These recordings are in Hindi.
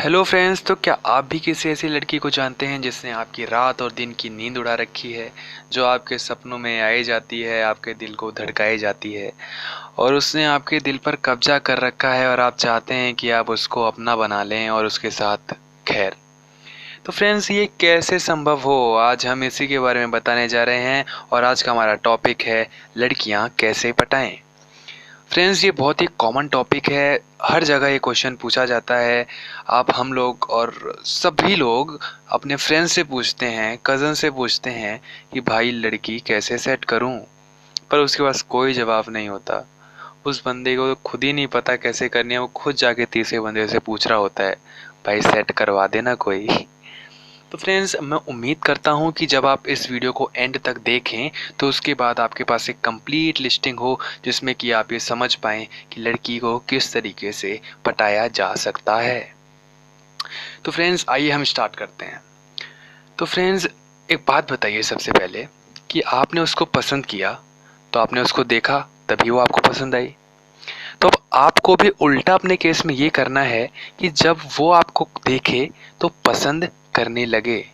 Hello friends. तो क्या आप भी किसी ऐसी लड़की को जानते हैं जिसने आपकी रात और दिन की नींद उड़ा रखी है, जो आपके सपनों में आई जाती है, आपके दिल को धड़काई जाती है और उसने आपके दिल पर कब्जा कर रखा है और आप चाहते हैं कि आप उसको अपना बना लें और उसके साथ खैर। तो फ्रेंड्स, ये कैसे संभव हो, आज हम इसी के बारे में बताने जा रहे हैं और आज का हमारा टॉपिक है लड़कियां कैसे पटाएं। फ्रेंड्स, ये बहुत ही कॉमन टॉपिक है, हर जगह ये क्वेश्चन पूछा जाता है। आप हम लोग और सभी लोग अपने फ्रेंड्स से पूछते हैं, कज़न से पूछते हैं कि भाई लड़की कैसे सेट करूं, पर उसके पास कोई जवाब नहीं होता। उस बंदे को खुद ही नहीं पता कैसे करनी है, वो खुद जाके तीसरे बंदे से पूछ रहा होता है भाई सेट करवा देना कोई। तो फ्रेंड्स, मैं उम्मीद करता हूँ कि जब आप इस वीडियो को एंड तक देखें तो उसके बाद आपके पास एक कंप्लीट लिस्टिंग हो जिसमें कि आप ये समझ पाएँ कि लड़की को किस तरीके से पटाया जा सकता है। तो फ्रेंड्स, आइए हम स्टार्ट करते हैं। तो फ्रेंड्स, एक बात बताइए सबसे पहले कि आपने उसको पसंद किया तो आपने उसको देखा तभी वो आपको पसंद आई। तो अब आपको भी उल्टा अपने केस में ये करना है कि जब वो आपको देखे तो पसंद करने लगे।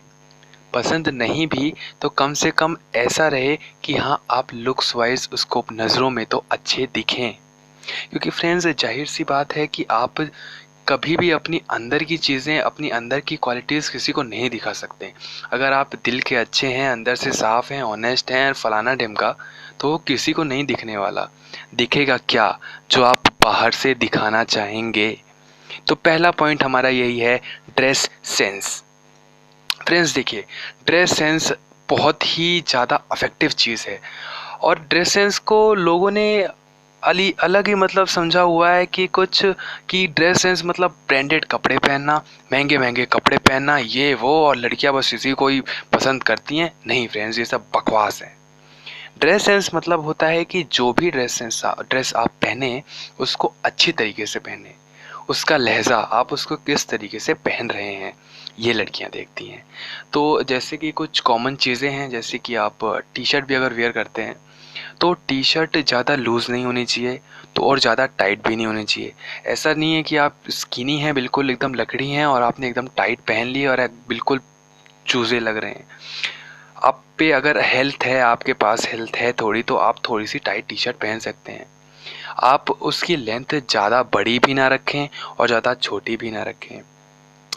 पसंद नहीं भी तो कम से कम ऐसा रहे कि हाँ, आप लुक्स वाइज उसको नज़रों में तो अच्छे दिखें। क्योंकि फ्रेंड्स, जाहिर सी बात है कि आप कभी भी अपनी अंदर की चीज़ें, अपनी अंदर की क्वालिटीज़ किसी को नहीं दिखा सकते। अगर आप दिल के अच्छे हैं, अंदर से साफ हैं, ऑनेस्ट हैं, फलाना ढिमका, तो वो किसी को नहीं दिखने वाला। दिखेगा क्या जो आप बाहर से दिखाना चाहेंगे। तो पहला पॉइंट हमारा यही है, ड्रेस सेंस। फ्रेंड्स देखिए, ड्रेस सेंस बहुत ही ज़्यादा अफेक्टिव चीज़ है और ड्रेस सेंस को लोगों ने अलग ही मतलब समझा हुआ है कि कुछ कि ड्रेस सेंस मतलब ब्रांडेड कपड़े पहनना, महंगे महंगे कपड़े पहनना, ये वो, और लड़कियां बस इसी को ही पसंद करती हैं। नहीं फ्रेंड्स, ये सब बकवास है। ड्रेस सेंस मतलब होता है कि जो भी ड्रेस आप पहने उसको अच्छी तरीके से पहने, उसका लहजा, आप उसको किस तरीके से पहन रहे हैं, ये लड़कियां देखती हैं। तो जैसे कि कुछ कॉमन चीज़ें हैं, जैसे कि आप टी शर्ट भी अगर वेयर करते हैं तो टी शर्ट ज़्यादा लूज़ नहीं होनी चाहिए, तो और ज़्यादा टाइट भी नहीं होनी चाहिए। ऐसा नहीं है कि आप स्किनी हैं, बिल्कुल एकदम लकड़ी हैं और आपने एकदम टाइट पहन ली और बिल्कुल चूज़े लग रहे हैं। आप पे अगर हेल्थ है, आपके पास हेल्थ है थोड़ी, तो आप थोड़ी सी टाइट टी शर्ट पहन सकते हैं। आप उसकी लेंथ ज़्यादा बड़ी भी ना रखें और ज़्यादा छोटी भी ना रखें।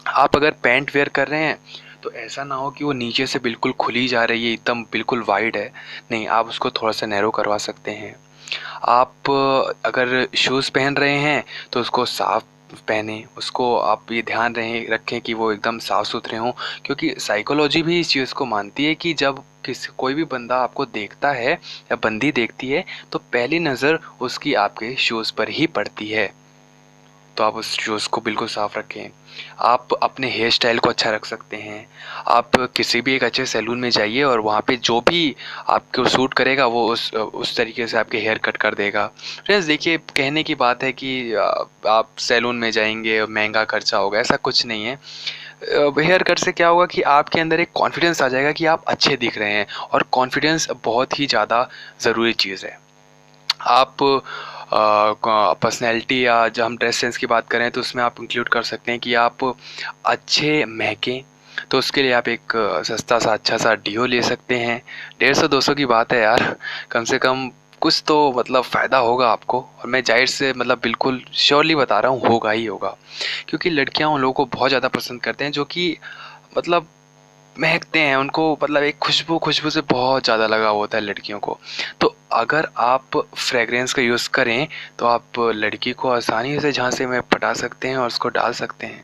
आप अगर पैंट वेयर कर रहे हैं तो ऐसा ना हो कि वो नीचे से बिल्कुल खुली जा रही है, एकदम बिल्कुल वाइड है। नहीं, आप उसको थोड़ा सा नैरो करवा सकते हैं। आप अगर शूज़ पहन रहे हैं तो उसको साफ पहने, उसको आप ये ध्यान रखें कि वो एकदम साफ़ सुथरे हों। क्योंकि साइकोलॉजी भी इस चीज़ को मानती है कि जब कोई भी बंदा आपको देखता है या बंदी देखती है तो पहली नज़र उसकी आपके शूज़ पर ही पड़ती है। तो आप उस शूज़ को बिल्कुल साफ़ रखें। आप अपने हेयर स्टाइल को अच्छा रख सकते हैं। आप किसी भी एक अच्छे सैलून में जाइए और वहाँ पे जो भी आपको सूट करेगा वो उस तरीके से आपके हेयर कट कर देगा। फ्रेंड्स देखिए, कहने की बात है कि आप सैलून में जाएंगे, महंगा खर्चा होगा, ऐसा कुछ नहीं है। हेयर कट से क्या होगा कि आपके अंदर एक कॉन्फिडेंस आ जाएगा कि आप अच्छे दिख रहे हैं, और कॉन्फिडेंस बहुत ही ज़्यादा ज़रूरी चीज़ है। आप पर्सनैलिटी, या जब हम ड्रेस सेंस की बात करें तो उसमें आप इंक्लूड कर सकते हैं कि आप अच्छे महकें। तो उसके लिए आप एक सस्ता सा अच्छा सा डिओ ले सकते हैं। 150-200 की बात है यार, कम से कम कुछ तो मतलब फ़ायदा होगा आपको। और मैं जाहिर से मतलब बिल्कुल श्योरली बता रहा हूँ, होगा ही होगा। क्योंकि लड़कियाँ उन लोगों को बहुत ज़्यादा पसंद करते हैं जो कि मतलब महकते हैं, उनको मतलब एक खुशबू से बहुत ज़्यादा लगाव होता है लड़कियों को। तो अगर आप फ्रेगरेंस का यूज़ करें तो आप लड़की को आसानी से झांसे में पटा सकते हैं और उसको डाल सकते हैं।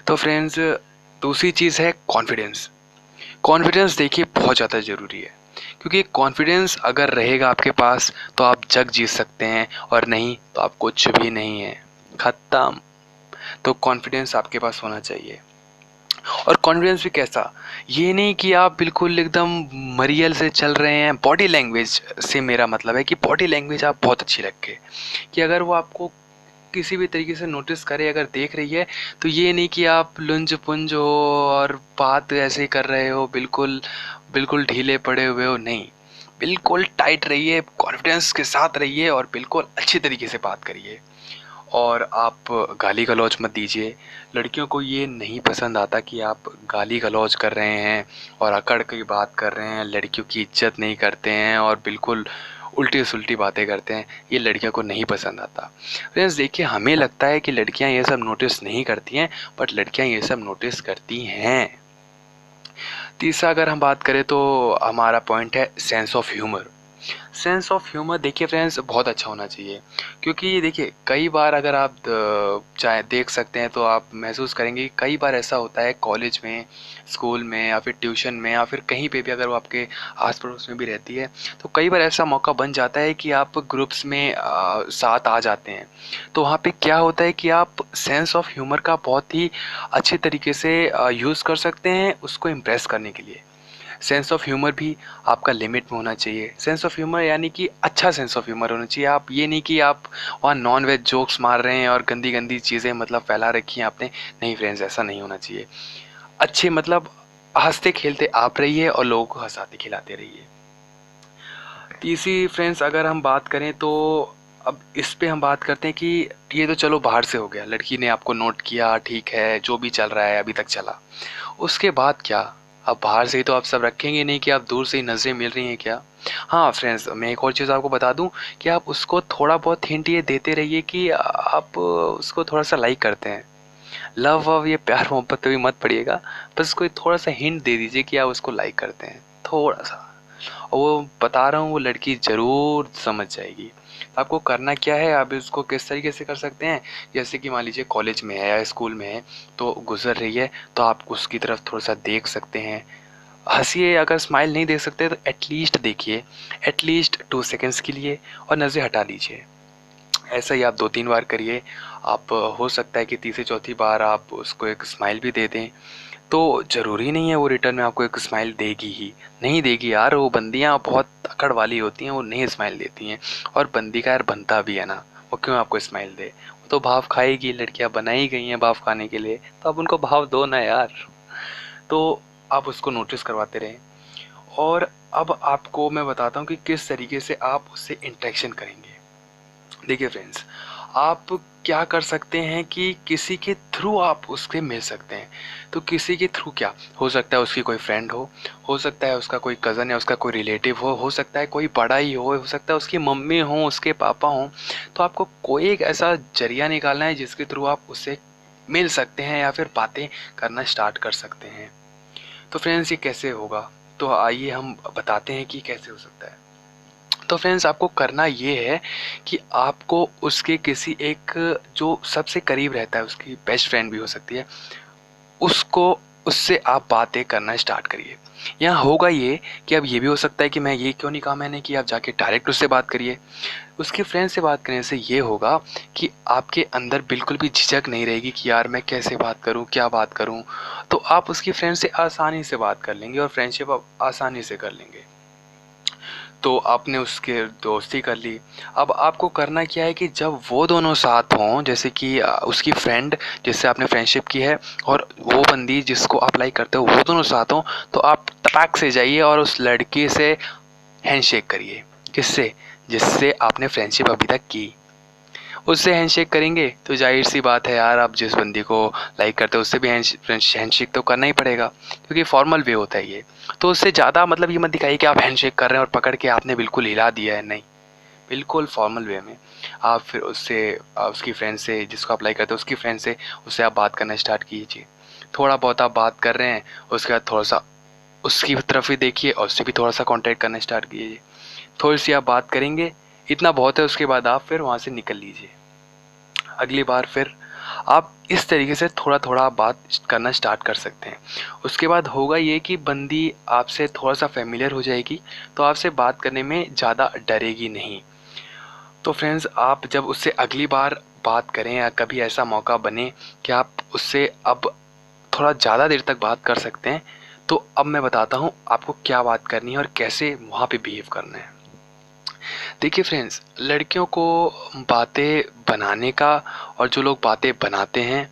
तो फ्रेंड्स, दूसरी चीज़ है कॉन्फिडेंस। कॉन्फिडेंस देखिए बहुत ज़्यादा ज़रूरी है, क्योंकि कॉन्फिडेंस अगर रहेगा आपके पास तो आप जग जीत सकते हैं, और नहीं तो आप कुछ भी नहीं है, ख़त्म। तो कॉन्फिडेंस आपके पास होना चाहिए। और कॉन्फिडेंस भी कैसा, ये नहीं कि आप बिल्कुल एकदम मरियल से चल रहे हैं। बॉडी लैंग्वेज से मेरा मतलब है कि बॉडी लैंग्वेज आप बहुत अच्छी रखें, कि अगर वो आपको किसी भी तरीके से नोटिस करे, अगर देख रही है, तो ये नहीं कि आप लुंज पुंज हो और बात ऐसे ही कर रहे हो, बिल्कुल बिल्कुल ढीले पड़े हुए हो। नहीं, बिल्कुल टाइट रहिए, कॉन्फिडेंस के साथ रहिए और बिल्कुल अच्छी तरीके से बात करिए। और आप गाली गलौज मत दीजिए। लड़कियों को ये नहीं पसंद आता कि आप गाली गलौज कर रहे हैं और अकड़ की बात कर रहे हैं, लड़कियों की इज्जत नहीं करते हैं और बिल्कुल उल्टी सुलटी बातें करते हैं। ये लड़कियों को नहीं पसंद आता। फ्रेंड्स देखिए, हमें लगता है कि लड़कियां ये सब नोटिस नहीं करती हैं, बट लड़कियां ये सब नोटिस करती हैं। तीसरा अगर हम बात करें तो हमारा पॉइंट है sense of humour. Sense of humour देखिए फ्रेंड्स बहुत अच्छा होना चाहिए, क्योंकि देखिए कई बार अगर आप चाहे देख सकते हैं तो आप महसूस करेंगे कि कई बार ऐसा होता है कॉलेज में, स्कूल में या फिर ट्यूशन में या फिर कहीं पे भी अगर वो आपके आस पड़ोस में भी रहती है, तो कई बार ऐसा मौका बन जाता है कि आप ग्रुप्स में साथ आ जाते हैं। तो वहाँ पे क्या होता है कि आप सेंस ऑफ ह्यूमर का बहुत ही अच्छे तरीके से यूज़ कर सकते हैं उसको इम्प्रेस करने के लिए। सेंस ऑफ ह्यूमर भी आपका लिमिट में होना चाहिए। सेंस ऑफ ह्यूमर यानी कि अच्छा सेंस ऑफ ह्यूमर होना चाहिए। आप ये नहीं कि आप वहाँ नॉन वेज जोक्स मार रहे हैं और गंदी गंदी चीज़ें मतलब फैला रखी हैं आपने। नहीं फ्रेंड्स, ऐसा नहीं होना चाहिए। अच्छे मतलब हंसते खेलते आप रहिए और लोगों को हंसाते खिलाते रहिए। तीसरी फ्रेंड्स अगर हम बात करें तो अब इस पे हम बात करते हैं कि ये तो चलो बाहर से हो गया, लड़की ने आपको नोट किया, ठीक है, जो भी चल रहा है अभी तक चला। उसके बाद क्या? अब बाहर से ही तो आप सब रखेंगे नहीं कि आप दूर से ही नज़रें मिल रही हैं क्या? हाँ फ्रेंड्स, मैं एक और चीज़ आपको बता दूं कि आप उसको थोड़ा बहुत हिंट ये देते रहिए कि आप उसको थोड़ा सा लाइक करते हैं। लव वव ये प्यार मोहब्बत पे भी मत पड़िएगा, बस कोई थोड़ा सा हिंट दे दीजिए कि आप उसको लाइक करते हैं, थोड़ा सा। और वो बता रहा हूँ, वो लड़की ज़रूर समझ जाएगी। आपको करना क्या है, आप इसको किस तरीके से कर सकते हैं, जैसे कि मान लीजिए कॉलेज में है या स्कूल में है, तो गुजर रही है तो आप उसकी तरफ थोड़ा सा देख सकते हैं, हंसिए। अगर स्माइल नहीं देख सकते तो एटलीस्ट देखिए, एटलीस्ट 2 सेकेंड्स के लिए, और नज़र हटा लीजिए। ऐसा ही आप 2-3 बार करिए। आप हो सकता है कि तीसरी चौथी बार आप उसको एक स्माइल भी दे दें, तो ज़रूरी नहीं है वो रिटर्न में आपको एक स्माइल देगी ही। नहीं देगी यार, वो बंदियाँ बहुत अकड़ वाली होती हैं, वो नहीं स्माइल देती हैं। और बंदी का यार बनता भी है ना, वो क्यों आपको स्माइल दे? वो तो भाव खाएगी, लड़कियाँ बनाई गई हैं भाव खाने के लिए, तो आप उनको भाव दो ना यार। तो आप उसको नोटिस करवाते रहें। और अब आपको मैं बताता हूँ कि किस तरीके से आप उससे इंटरेक्शन करेंगे। देखिए फ्रेंड्स, आप क्या कर सकते हैं कि किसी के थ्रू आप उससे मिल सकते हैं। तो किसी के थ्रू क्या हो सकता है? उसकी कोई फ्रेंड हो सकता है उसका कोई कज़न या उसका कोई रिलेटिव हो सकता है कोई बड़ा ही हो सकता है उसकी मम्मी हो, उसके पापा हों। तो आपको कोई एक ऐसा जरिया निकालना है जिसके थ्रू आप उससे मिल सकते हैं या फिर बातें करना स्टार्ट कर सकते हैं। तो फ्रेंड्स ये कैसे होगा, तो आइए हम बताते हैं कि कैसे हो सकता है। तो फ्रेंड्स आपको करना ये है कि आपको उसके किसी एक जो सबसे करीब रहता है, उसकी बेस्ट फ्रेंड भी हो सकती है, उसको उससे आप बातें करना स्टार्ट करिए। यहाँ होगा ये कि अब ये भी हो सकता है कि मैं ये क्यों नहीं कहा मैंने कि आप जाके डायरेक्ट उससे बात करिए। उसके फ्रेंड से बात करने से ये होगा कि आपके अंदर बिल्कुल भी झिझक नहीं रहेगी कि यार मैं कैसे बात करूँ, क्या बात करूँ। तो आप उसकी फ्रेंड से आसानी से बात कर लेंगे और फ्रेंडशिप आप आसानी से कर लेंगे। तो आपने उसके दोस्ती कर ली। अब आपको करना क्या है कि जब वो दोनों साथ हों, जैसे कि उसकी फ्रेंड जिससे आपने फ्रेंडशिप की है और वो बंदी जिसको आप लाइक करते हो, वो दोनों साथ हों, तो आप टपैक से जाइए और उस लड़की से हैंडशेक करिए। किससे? जिससे आपने फ्रेंडशिप अभी तक की, उससे हैंडशेक करेंगे तो जाहिर सी बात है यार, आप जिस बंदी को लाइक करते हो उससे भी हैंडशेक तो करना ही पड़ेगा, क्योंकि फॉर्मल वे होता है ये। तो उससे ज़्यादा मतलब ये मत दिखाइए कि आप हैंडशेक कर रहे हैं और पकड़ के आपने बिल्कुल हिला दिया है, नहीं, बिल्कुल फॉर्मल वे में। आप फिर उससे उसकी फ्रेंड से जिसको आप लाइक करते हो उसकी फ्रेंड से उससे आप बात करना स्टार्ट कीजिए। थोड़ा बहुत आप बात कर रहे हैं, उसके बाद थोड़ा सा उसकी तरफ भी देखिए और उससे भी थोड़ा सा कांटेक्ट करना स्टार्ट कीजिए। थोड़ी सी आप बात करेंगे, इतना बहुत है, उसके बाद आप फिर वहाँ से निकल लीजिए। अगली बार फिर आप इस तरीके से थोड़ा थोड़ा बात करना स्टार्ट कर सकते हैं। उसके बाद होगा ये कि बंदी आपसे थोड़ा सा फेमिलियर हो जाएगी, तो आपसे बात करने में ज़्यादा डरेगी नहीं। तो फ्रेंड्स आप जब उससे अगली बार बात करें या कभी ऐसा मौका बने कि आप उससे अब थोड़ा ज़्यादा देर तक बात कर सकते हैं, तो अब मैं बताता हूँ आपको क्या बात करनी है और कैसे वहाँ पे बिहेव करना है। देखिए फ्रेंड्स, लड़कियों को बातें बनाने का और जो लोग बातें बनाते हैं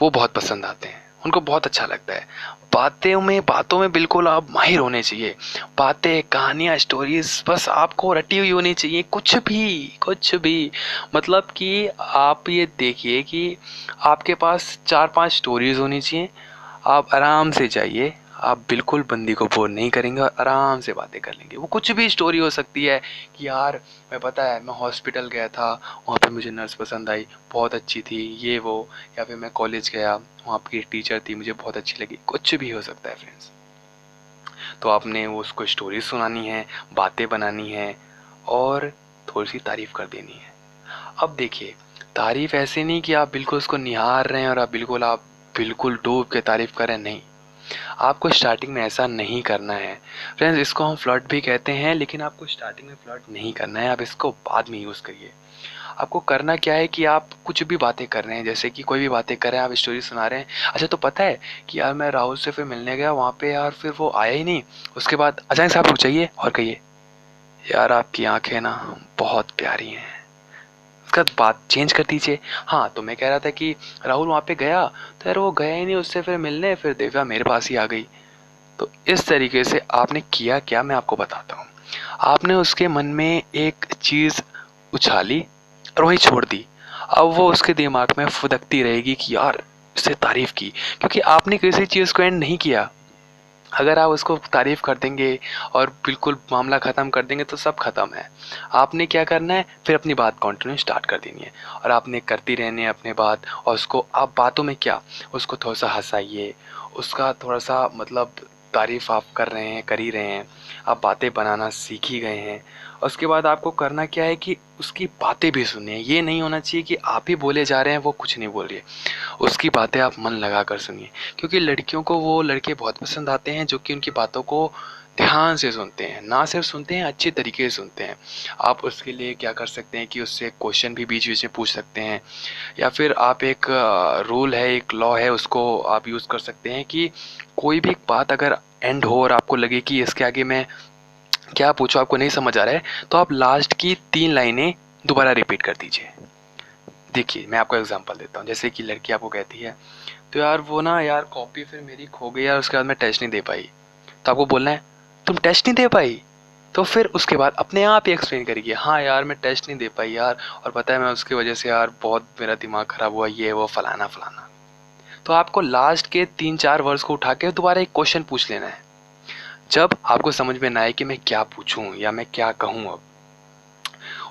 वो बहुत पसंद आते हैं। उनको बहुत अच्छा लगता है। बातों में बिल्कुल आप माहिर होने चाहिए। बातें, कहानियाँ, स्टोरीज बस आपको रटी हुई होनी चाहिए, कुछ भी। मतलब कि आप ये देखिए कि आपके पास 4-5 स्टोरीज होनी चाहिए। आप आराम से जाइए, आप बिल्कुल बंदी को बोर नहीं करेंगे और आराम से बातें कर लेंगे। वो कुछ भी स्टोरी हो सकती है कि यार मैं पता है मैं हॉस्पिटल गया था, वहाँ पे मुझे नर्स पसंद आई, बहुत अच्छी थी, ये वो। या फिर मैं कॉलेज गया, वहाँ की टीचर थी, मुझे बहुत अच्छी लगी। कुछ भी हो सकता है फ्रेंड्स। तो आपने वो उसको स्टोरी सुनानी है, बातें बनानी है और थोड़ी सी तारीफ कर देनी है। अब देखिए, तारीफ ऐसे नहीं कि आप बिल्कुल उसको निहार रहे हैं और आप बिल्कुल डूब के तारीफ कर रहे हैं, नहीं। आपको स्टार्टिंग में ऐसा नहीं करना है फ्रेंड्स। इसको हम फ्लर्ट भी कहते हैं, लेकिन आपको स्टार्टिंग में फ्लर्ट नहीं करना है, आप इसको बाद में यूज़ करिए। आपको करना क्या है कि आप कुछ भी बातें कर रहे हैं, जैसे कि कोई भी बातें कर रहे हैं, आप स्टोरी सुना रहे हैं। अच्छा तो पता है कि यार मैं राहुल से फिर मिलने गया वहाँ पे, यार फिर वो आया ही नहीं। उसके बाद अचानक से आप रुक जाइए और कहिए, यार आपकी आंखें ना बहुत प्यारी हैं। उसका बात चेंज कर दीजिए। हाँ तो मैं कह रहा था कि राहुल वहाँ पे गया, तो यार वो गया ही नहीं उससे फिर मिलने, फिर देवया मेरे पास ही आ गई। तो इस तरीके से आपने किया क्या, मैं आपको बताता हूँ। आपने उसके मन में एक चीज़ उछाली और वहीं छोड़ दी। अब वो उसके दिमाग में फुदकती रहेगी कि यार इससे तारीफ की, क्योंकि आपने किसी चीज़ को एंड नहीं किया। अगर आप उसको तारीफ कर देंगे और बिल्कुल मामला ख़त्म कर देंगे तो सब ख़त्म है। आपने क्या करना है, फिर अपनी बात कंटिन्यू स्टार्ट कर देनी है और आपने करती रहनी है अपनी बात। और उसको आप बातों में क्या, उसको थोड़ा सा हंसाइए, उसका थोड़ा सा मतलब तारीफ आप कर ही रहे हैं, आप बातें बनाना सीख ही गए हैं। और उसके बाद आपको करना क्या है कि उसकी बातें भी सुनिए। ये नहीं होना चाहिए कि आप ही बोले जा रहे हैं, वो कुछ नहीं बोल रही है। उसकी बातें आप मन लगा कर सुनिए, क्योंकि लड़कियों को वो लड़के बहुत पसंद आते हैं जो कि उनकी बातों को ध्यान से सुनते हैं, ना सिर्फ सुनते हैं, अच्छे तरीके से सुनते हैं। आप उसके लिए क्या कर सकते हैं कि उससे क्वेश्चन भी बीच बीच में पूछ सकते हैं, या फिर आप एक रूल है, एक लॉ है, उसको आप यूज़ कर सकते हैं कि कोई भी बात अगर एंड हो और आपको लगे कि इसके आगे मैं क्या पूछूं, आपको नहीं समझ आ रहा है, तो आप लास्ट की 3 लाइनें दोबारा रिपीट कर दीजिए। देखिए मैं आपको एग्जांपल देता हूँ। जैसे कि लड़की आपको कहती है, तो यार वो ना यार कॉपी फिर मेरी खो गई यार, उसके बाद मैं टेस्ट नहीं दे पाई। तो आपको बोलना है, तुम टेस्ट नहीं दे पाई? तो फिर उसके बाद अपने आप ही एक्सप्लेन करिए, हाँ यार मैं टेस्ट नहीं दे पाई यार, और पता है मैं उसकी वजह से यार बहुत मेरा दिमाग खराब हुआ, ये वो फलाना फलाना। तो आपको लास्ट के 3-4 वर्ड्स को उठा के दोबारा एक क्वेश्चन पूछ लेना है। जब आपको समझ में ना आए कि मैं क्या पूछूं या मैं क्या कहूं अब,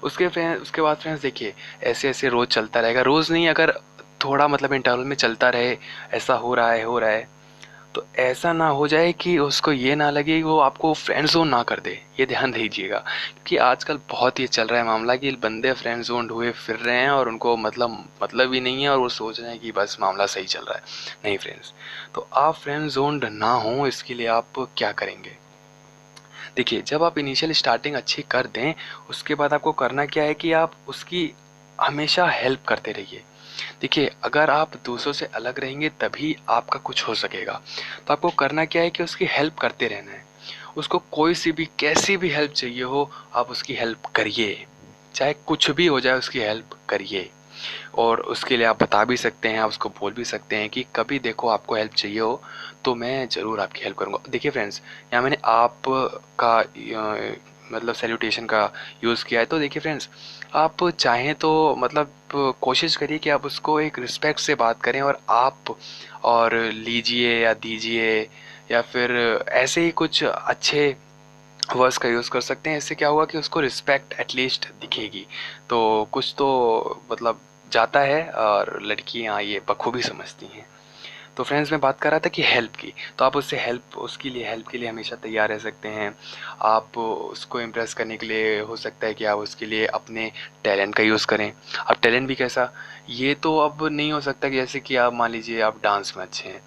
उसके बाद फ्रेंड्स देखिए, ऐसे ऐसे रोज चलता रहेगा। रोज नहीं, अगर थोड़ा मतलब इंटरवल में चलता रहे, ऐसा हो रहा है, तो ऐसा ना हो जाए कि उसको ये ना लगे कि वो आपको फ्रेंड जोन ना कर दे। ये ध्यान दीजिएगा, क्योंकि आजकल बहुत ही चल रहा है मामला कि बंदे फ्रेंड जोन हुए फिर रहे हैं और उनको मतलब ही नहीं है, और वो सोच रहे हैं कि बस मामला सही चल रहा है। नहीं फ्रेंड्स, तो आप फ्रेंड जोन ना हो, इसके लिए आप क्या करेंगे। देखिए जब आप इनिशियल स्टार्टिंग अच्छी कर दें, उसके बाद आपको करना क्या है कि आप उसकी हमेशा हेल्प करते रहिए। देखिए अगर आप दूसरों से अलग रहेंगे तभी आपका कुछ हो सकेगा। तो आपको करना क्या है कि उसकी हेल्प करते रहना है। उसको कोई सी भी कैसी भी हेल्प चाहिए हो, आप उसकी हेल्प करिए। चाहे कुछ भी हो जाए, उसकी हेल्प करिए। और उसके लिए आप बता भी सकते हैं, आप उसको बोल भी सकते हैं कि कभी देखो आपको हेल्प चाहिए हो तो मैं ज़रूर आपकी हेल्प करूँगा। देखिए फ्रेंड्स, यहाँ मैंने आप का मतलब सैल्यूटेशन का यूज़ किया है। तो देखिए फ्रेंड्स, आप चाहें तो मतलब कोशिश करिए कि आप उसको एक रिस्पेक्ट से बात करें, और आप और लीजिए या दीजिए, या फिर ऐसे ही कुछ अच्छे वर्ड्स का यूज़ कर सकते हैं। इससे क्या होगा कि उसको रिस्पेक्ट एटलीस्ट दिखेगी, तो कुछ तो मतलब जाता है, और लड़कियाँ ये बखूबी समझती हैं। तो फ्रेंड्स मैं बात कर रहा था कि हेल्प की, तो आप उसके लिए हेल्प के लिए हमेशा तैयार रह सकते हैं। आप उसको इम्प्रेस करने के लिए हो सकता है कि आप उसके लिए अपने टैलेंट का यूज़ करें। अब टैलेंट भी कैसा, ये तो अब नहीं हो सकता कि जैसे कि आप मान लीजिए आप डांस में अच्छे हैं,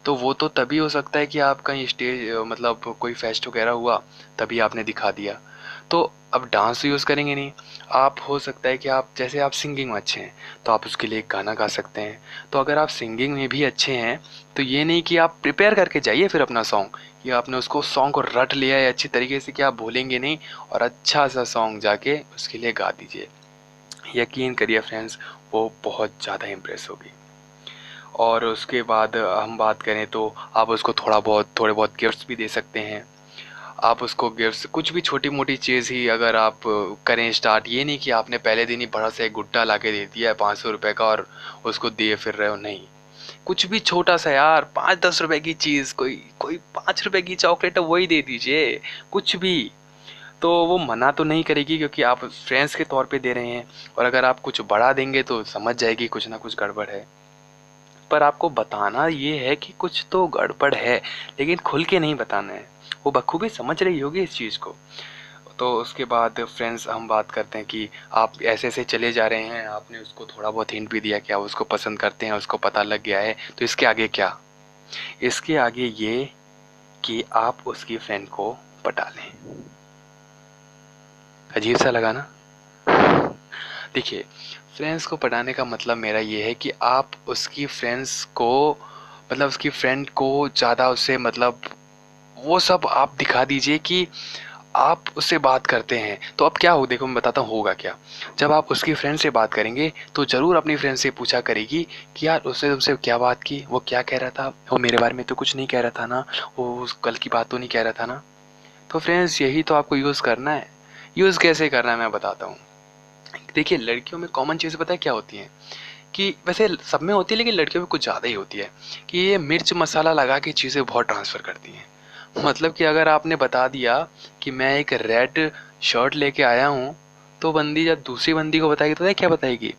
तो वो तो तभी हो सकता है कि आप कहीं स्टेज मतलब कोई फेस्ट वगैरह हुआ, तभी आपने दिखा दिया। तो अब डांस तो यूज़ करेंगे नहीं। आप हो सकता है कि आप जैसे आप सिंगिंग में अच्छे हैं, तो आप उसके लिए एक गाना गा सकते हैं। तो अगर आप सिंगिंग में भी अच्छे हैं, तो ये नहीं कि आप प्रिपेयर करके जाइए फिर अपना सॉन्ग, कि आपने उसको सॉन्ग को रट लिया है अच्छी तरीके से कि आप भूलेंगे नहीं, और अच्छा सा सॉन्ग जाके उसके लिए गा दीजिए। यकीन करिए फ्रेंड्स, वो बहुत ज़्यादा इम्प्रेस होगी। और उसके बाद हम बात करें तो आप उसको थोड़े बहुत गिफ्ट्स भी दे सकते हैं। आप उसको गिफ्ट्स कुछ भी छोटी मोटी चीज़ ही अगर आप करें स्टार्ट, ये नहीं कि आपने पहले दिन ही बड़ा सा एक गुड्डा ला के दे दिया है 500 रुपये का और उसको दिए फिर रहे हो, नहीं। कुछ भी छोटा सा यार, 5-10 रुपए की चीज़, कोई कोई 5 रुपए की चॉकलेट है वही दे दीजिए, कुछ भी। तो वो मना तो नहीं करेगी क्योंकि आप फ्रेंड्स के तौर पे दे रहे हैं। और अगर आप कुछ बड़ा देंगे तो समझ जाएगी कुछ ना कुछ गड़बड़ है। पर आपको बताना ये है कि कुछ तो गड़बड़ है, लेकिन खुल के नहीं बताना है। वो बखूबी समझ रही होगी इस चीज़ को। तो उसके बाद फ्रेंड्स हम बात करते हैं कि आप ऐसे ऐसे चले जा रहे हैं, आपने उसको थोड़ा बहुत हिंट भी दिया कि आप उसको पसंद करते हैं, उसको पता लग गया है, तो इसके आगे क्या? इसके आगे ये कि आप उसकी फ्रेंड को पटा लें। अजीब सा लगा ना? देखिए, फ्रेंड्स को पटाने का मतलब मेरा ये है कि आप उसकी फ्रेंड्स को, मतलब उसकी फ्रेंड को ज़्यादा उससे मतलब वो सब आप दिखा दीजिए कि आप उससे बात करते हैं। तो अब क्या हो, देखो मैं बताता हूँ होगा क्या। जब आप उसकी फ्रेंड से बात करेंगे तो ज़रूर अपनी फ्रेंड से पूछा करेगी कि यार उसने तुमसे क्या बात की, वो क्या कह रहा था, वो मेरे बारे में तो कुछ नहीं कह रहा था ना, वो कल की बात तो नहीं कह रहा था ना। तो फ्रेंड्स यही तो आपको यूज़ करना है। यूज़ कैसे करना है मैं बताता हूँ। देखिए, लड़कियों में कॉमन चीज़ पता है क्या होती है, कि वैसे सब में होती है लेकिन लड़कियों में कुछ ज़्यादा ही होती है, कि ये मिर्च मसाला लगा के चीज़ें बहुत ट्रांसफ़र करती हैं। मतलब कि अगर आपने बता दिया कि मैं एक रेड शर्ट लेके आया हूँ, तो बंदी जब दूसरी बंदी को बताएगी तो पता है क्या बताएगी?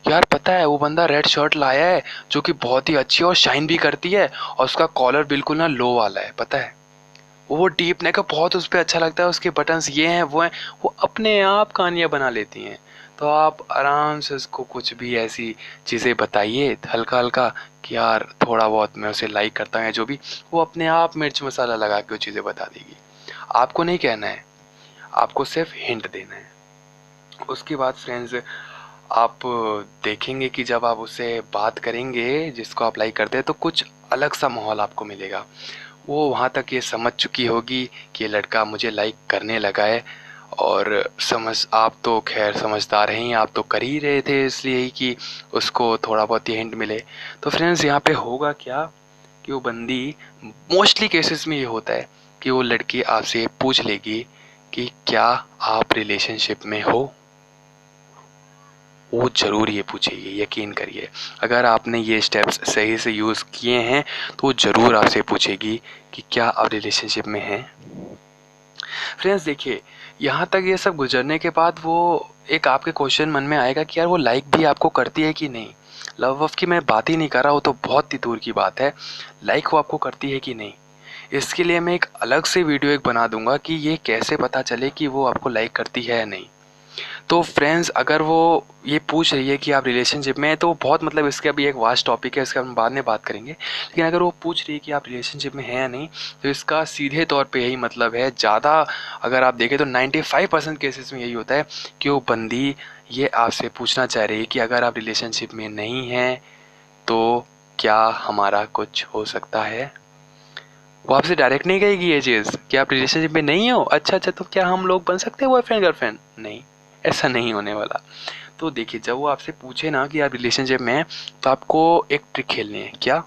यार पता है वो बंदा रेड शर्ट लाया है जो कि बहुत ही अच्छी है और शाइन भी करती है, और उसका कॉलर बिल्कुल ना लो वाला है, पता है। वो डीप नेक है, बहुत उस पर अच्छा लगता है, उसके बटन्स ये हैं वो हैं। वो अपने आप कहानियाँ बना लेती हैं। तो आप आराम से उसको कुछ भी ऐसी चीज़ें बताइए हल्का हल्का कि यार थोड़ा बहुत मैं उसे लाइक करता हूँ या जो भी। वो अपने आप मिर्च मसाला लगा के वो चीज़ें बता देगी। आपको नहीं कहना है, आपको सिर्फ हिंट देना है। उसके बाद फ्रेंड्स आप देखेंगे कि जब आप उससे बात करेंगे जिसको आप लाइक करते हैं तो कुछ अलग सा माहौल आपको मिलेगा। वो वहाँ तक ये समझ चुकी होगी कि ये लड़का मुझे लाइक करने लगा है। और समझ आप तो खैर समझदार हैं ही, आप तो कर ही रहे थे इसलिए ही कि उसको थोड़ा बहुत ये हिंट मिले। तो फ्रेंड्स यहाँ पे होगा क्या कि वो बंदी, मोस्टली केसेस में ये होता है कि वो लड़की आपसे पूछ लेगी कि क्या आप रिलेशनशिप में हो। वो ज़रूर ये पूछेगी, यकीन करिए। अगर आपने ये स्टेप्स सही से यूज़ किए हैं तो वो ज़रूर आपसे पूछेगी कि क्या आप रिलेशनशिप में हैं। फ्रेंड्स देखिए, यहाँ तक ये सब गुजरने के बाद वो एक आपके क्वेश्चन मन में आएगा कि यार वो लाइक भी आपको करती है कि नहीं। लव वफ की मैं बात ही नहीं कर रहा, वो तो बहुत ही दूर की बात है। लाइक वो आपको करती है कि नहीं, इसके लिए मैं एक अलग से वीडियो एक बना दूंगा कि ये कैसे पता चले कि वो आपको लाइक करती है या नहीं। तो फ्रेंड्स अगर वो ये पूछ रही है कि आप रिलेशनशिप में हैं तो बहुत मतलब इसका भी एक वास्ट टॉपिक है, इसका हम बाद में बात करेंगे। लेकिन अगर वो पूछ रही है कि आप रिलेशनशिप में हैं या नहीं, तो इसका सीधे तौर पे यही मतलब है। ज़्यादा अगर आप देखें तो 95% केसेस में यही होता है कि वो बंदी ये आपसे पूछना चाह रही है कि अगर आप रिलेशनशिप में नहीं हैं तो क्या हमारा कुछ हो सकता है। वो आपसे डायरेक्ट नहीं कहेगी ये चीज़ कि आप रिलेशनशिप में नहीं हो, अच्छा अच्छा तो क्या हम लोग बन सकते हैं बॉयफ्रेंड गर्लफ्रेंड, नहीं, ऐसा नहीं होने वाला। तो देखिए, जब वो आपसे पूछे ना कि आप रिलेशनशिप में हैं तो आपको एक ट्रिक खेलनी है। क्या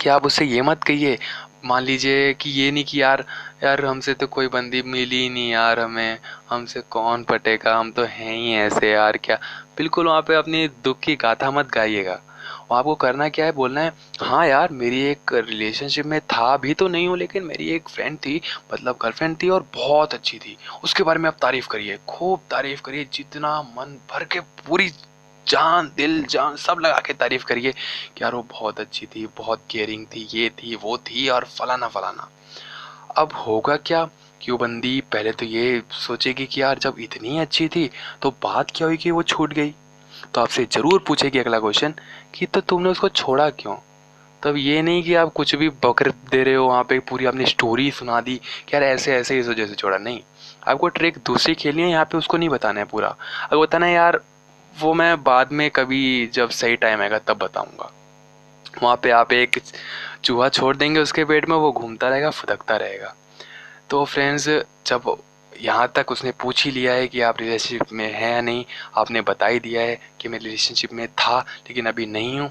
कि आप उससे ये मत कहिए, मान लीजिए कि ये नहीं कि यार यार हमसे तो कोई बंदी मिली ही नहीं यार, हमें हमसे कौन पटेगा, हम तो हैं ही ऐसे यार क्या। बिल्कुल वहाँ पे अपनी दुख की गाथा मत गाइएगा। वहाँ आपको करना क्या है, बोलना है हाँ यार मेरी एक रिलेशनशिप में था, अभी तो नहीं हूँ लेकिन मेरी एक फ्रेंड थी, मतलब गर्लफ्रेंड थी और बहुत अच्छी थी। उसके बारे में आप तारीफ करिए, खूब तारीफ करिए, जितना मन भर के पूरी जान दिल जान सब लगा के तारीफ करिए कि यार वो बहुत अच्छी थी, बहुत केयरिंग थी, ये थी वो थी और फलाना फलाना। अब होगा क्या कि वो बंदी पहले तो ये सोचेगी कि यार जब इतनी अच्छी थी तो बात क्या हुई कि वो छूट गई। तो आपसे ज़रूर पूछेगी अगला क्वेश्चन कि तो तुमने उसको छोड़ा क्यों। तब ये नहीं कि आप कुछ भी बकर दे रहे हो, वहाँ पे पूरी आपने स्टोरी सुना दी कि यार ऐसे ऐसे इस वजह से छोड़ा, नहीं। आपको ट्रिक दूसरी खेलनी है, यहाँ पे उसको नहीं बताना है पूरा। अगर बताना है यार वो मैं बाद में कभी जब सही टाइम आएगा तब बताऊंगा, वहाँ पे आप एक चूहा छोड़ देंगे उसके पेट में, वो घूमता रहेगा फुदकता रहेगा। तो फ्रेंड्स जब यहाँ तक उसने पूछ ही लिया है कि आप रिलेशनशिप में हैं या नहीं, आपने बता ही दिया है कि मैं रिलेशनशिप में था लेकिन अभी नहीं हूँ,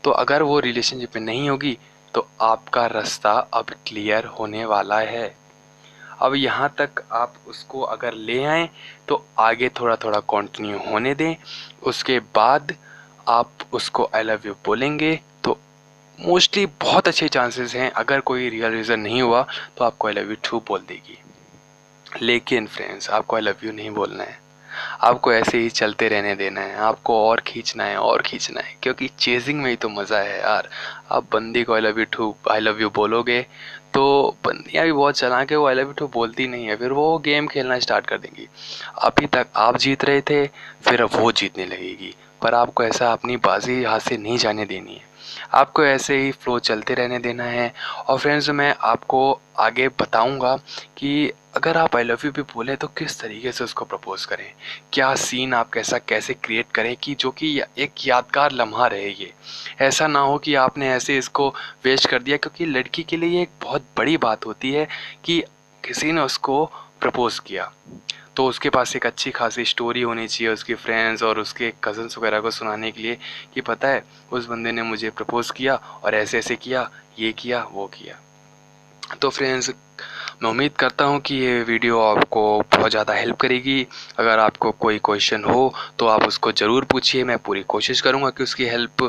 तो अगर वो रिलेशनशिप में नहीं होगी तो आपका रास्ता अब क्लियर होने वाला है। अब यहाँ तक आप उसको अगर ले आएँ तो आगे थोड़ा थोड़ा कंटिन्यू होने दें। उसके बाद आप उसको आई लव यू बोलेंगे तो मोस्टली बहुत अच्छे चांसेस हैं, अगर कोई रियल रीज़न नहीं हुआ तो आपको आई लव यू टू बोल देगी। लेकिन फ्रेंड्स, आपको आई लव यू नहीं बोलना है, आपको ऐसे ही चलते रहने देना है, आपको और खींचना है और खींचना है, क्योंकि चेजिंग में ही तो मज़ा है यार। आप बंदी को आई लव यू बोलोगे तो बंदियाँ भी बहुत चालाक है, वो आई लव यू टू बोलती नहीं है, फिर वो गेम खेलना स्टार्ट कर देंगी। अभी तक आप जीत रहे थे, फिर अब वो जीतने लगेगी, पर आपको ऐसा अपनी बाजी हाथ से नहीं जाने देनी है, आपको ऐसे ही फ्लो चलते रहने देना है। और फ्रेंड्स, मैं आपको आगे बताऊंगा कि अगर आप आई लव यू भी बोले तो किस तरीके से उसको प्रपोज करें, क्या सीन आप कैसे क्रिएट करें कि जो कि एक यादगार लम्हा रहे। ये ऐसा ना हो कि आपने ऐसे इसको वेस्ट कर दिया, क्योंकि लड़की के लिए ये एक बहुत बड़ी बात होती है कि किसी ने उसको प्रपोज किया, तो उसके पास एक अच्छी खासी स्टोरी होनी चाहिए उसके फ्रेंड्स और उसके कज़न्स वगैरह को सुनाने के लिए कि पता है उस बंदे ने मुझे प्रपोज़ किया और ऐसे ऐसे किया, ये किया वो किया। तो फ्रेंड्स, मैं उम्मीद करता हूँ कि ये वीडियो आपको बहुत ज़्यादा हेल्प करेगी। अगर आपको कोई क्वेश्चन हो तो आप उसको ज़रूर पूछिए, मैं पूरी कोशिश करूँगा कि उसकी हेल्प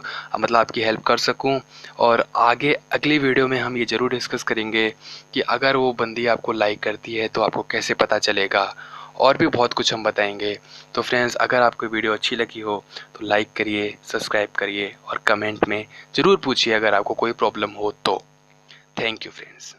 आपकी हेल्प कर सकूँ। और आगे अगली वीडियो में हम ये ज़रूर डिस्कस करेंगे कि अगर वो बंदी आपको लाइक करती है तो आपको कैसे पता चलेगा, और भी बहुत कुछ हम बताएंगे। तो फ्रेंड्स, अगर आपको वीडियो अच्छी लगी हो तो लाइक करिए, सब्सक्राइब करिए और कमेंट में ज़रूर पूछिए अगर आपको कोई प्रॉब्लम हो तो। Thank you friends.